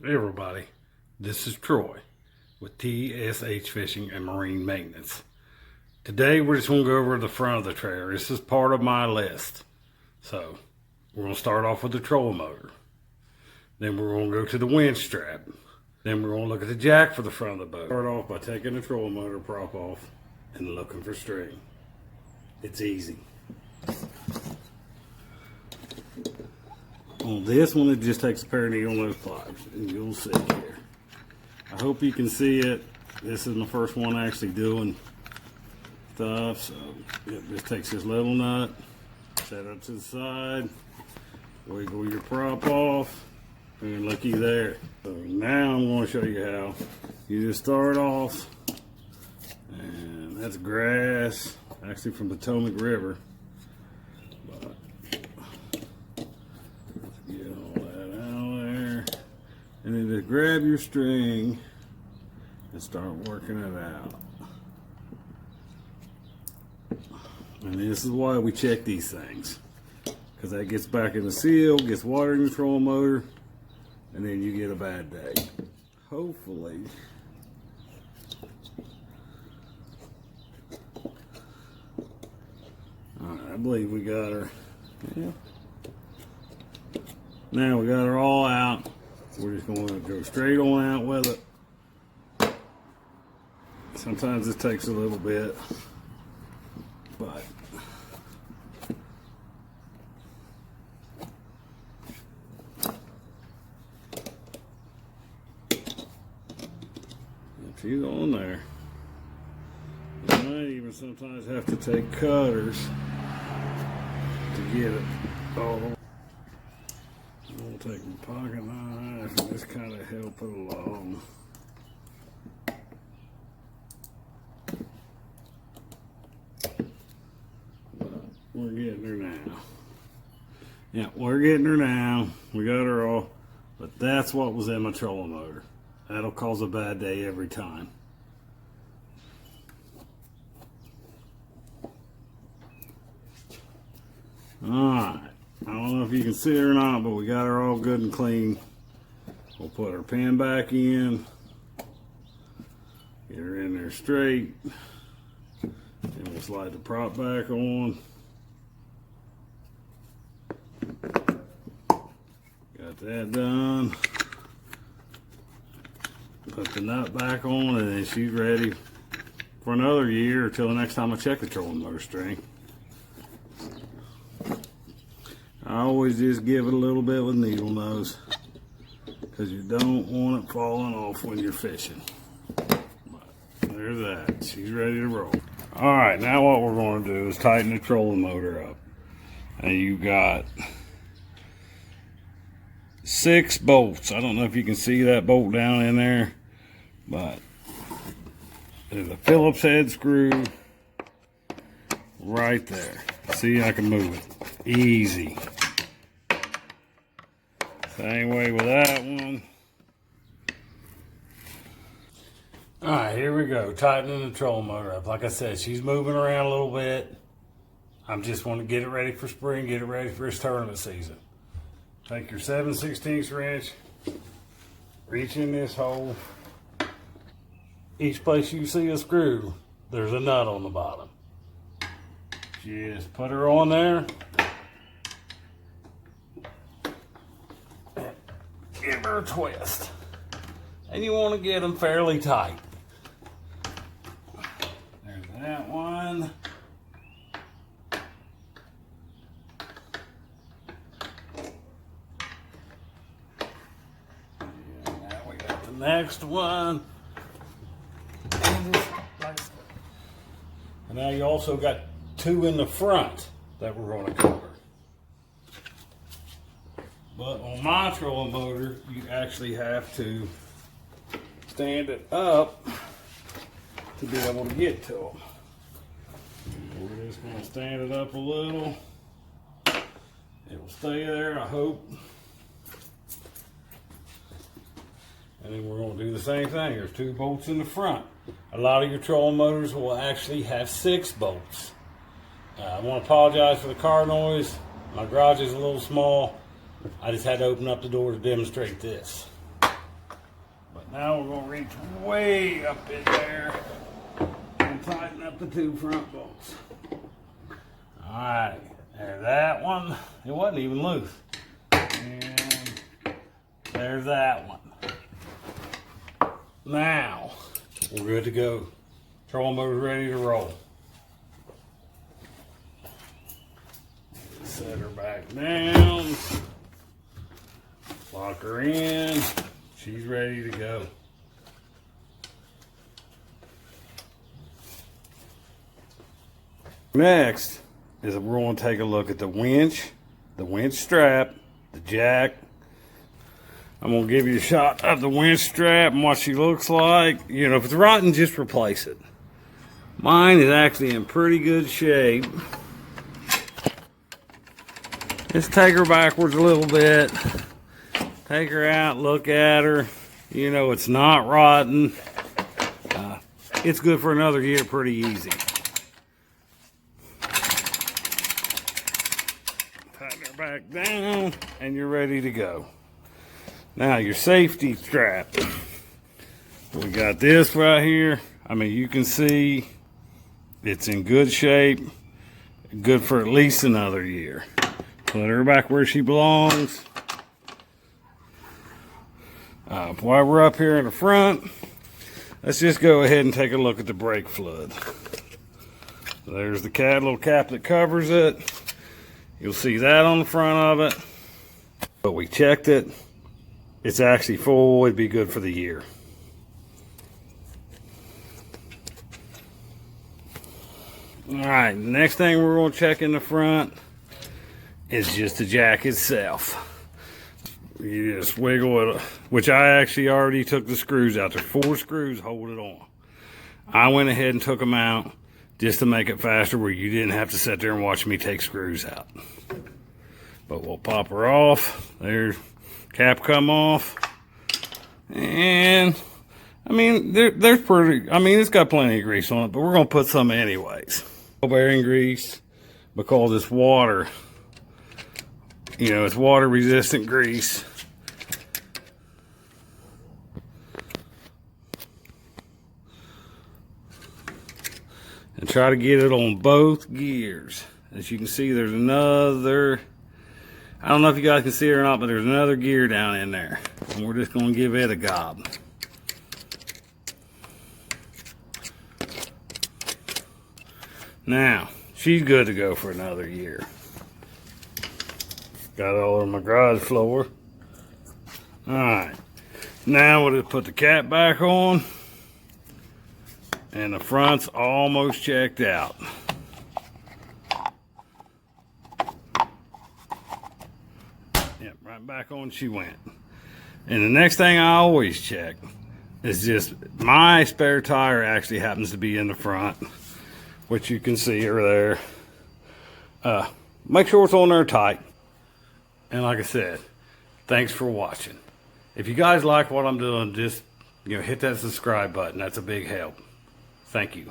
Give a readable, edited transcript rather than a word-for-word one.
Hey everybody, this is Troy with TSH Fishing and Marine Maintenance. Today we're just going to go over the front of the trailer. This is part of my list. So we're going to start off with the trolling motor. Then we're going to go to the winch strap. Then we're going to look at the jack for the front of the boat. Start off by taking the trolling motor prop off and looking for string. It's easy. On this one, it just takes a pair of needle nose pliers, and you'll see here. I hope you can see it. This is my first one actually doing stuff, so it just takes this little nut, set up to the side, wiggle your prop off, and looky there. So now I'm going to show you how. You just start off, and that's grass, actually from Potomac River. And then just grab your string and start working it out. And this is why we check these things. Because that gets back in the seal, gets water in the trolling motor, and then you get a bad day. Hopefully. Alright, I believe we got her. Yeah. Now we got her all out. We're just going to go straight on out with it. Sometimes this takes a little bit, but she's on there. You might even sometimes have to take cutters to get it all. I'm going to take my pocket knife and just kind of help it along. But we're getting her now. Yeah, we're getting her now. We got her all. But that's what was in my trolling motor. That'll cause a bad day every time. Alright. I don't know if you can see it or not, but we got her all good and clean. We'll put her pin back in. Get her in there straight. And we'll slide the prop back on. Got that done. Put the nut back on, and then she's ready for another year until the next time I check the trolling motor string. I always just give it a little bit with needle nose because you don't want it falling off when you're fishing. But there's that. She's ready to roll. Alright, now what we're going to do is tighten the trolling motor up. And you got 6 bolts. I don't know if you can see that bolt down in there, but there's a Phillips head screw right there. See, I can move it. Easy. Same way with that one. Alright, here we go. Tightening the trolling motor up. Like I said, she's moving around a little bit. I just want to get it ready for spring, get it ready for this tournament season. Take your 7/16 wrench, reach in this hole. Each place you see a screw, there's a nut on the bottom. Just put her on there. Give her a twist. And you want to get them fairly tight. There's that one. And now we got the next one. And now you also got 2 in the front that we're going to cover. But on my trolling motor, you actually have to stand it up to be able to get to them. We're just going to stand it up a little. It'll stay there, I hope. And then we're going to do the same thing. There's 2 bolts in the front. A lot of your trolling motors will actually have 6 bolts. I want to apologize for the car noise. My garage is a little small. I just had to open up the door to demonstrate this. Now we're gonna reach way up in there and tighten up the two front bolts. All right, there's that one. It wasn't even loose. And there's that one. Now, we're good to go. Trolling motor's ready to roll. Set her back down. Lock her in. She's ready to go. Next is we're going to take a look at the winch strap, the jack. I'm going to give you a shot of the winch strap and what she looks like. You know, if it's rotten, just replace it. Mine is actually in pretty good shape. Just take her backwards a little bit. Take her out, look at her. You know, it's not rotten. It's good for another year pretty easy. Tighten her back down and you're ready to go. Now your safety strap. We got this right here. I mean, you can see it's in good shape. Good for at least another year. Put her back where she belongs. While we're up here in the front, let's just go ahead and take a look at the brake fluid. There's the little cap that covers it. You'll see that on the front of it. But we checked it. It's actually full. It'd be good for the year. All right, next thing we're going to check in the front is just the jack itself. You just wiggle it, which I actually already took the screws out. There's 4 screws hold it on. I went ahead and took them out just to make it faster where you didn't have to sit there and watch me take screws out. But we'll pop her off. There's cap come off. And I mean, there's pretty, I mean, it's got plenty of grease on it, but we're going to put some anyways. Bearing grease, because it's water. You know, it's water resistant grease. And try to get it on both gears. As you can see, there's another, I don't know if you guys can see it or not, but there's another gear down in there. And we're just going to give it a gob. Now, she's good to go for another year. Got all over my garage floor. Alright, now we'll just put the cap back on. And the front's almost checked out. Yep, right back on she went. And the next thing I always check is just, my spare tire actually happens to be in the front, which you can see her there. Make sure it's on there tight. And like I said, thanks for watching. If you guys like what I'm doing, just hit that subscribe button. That's a big help. Thank you.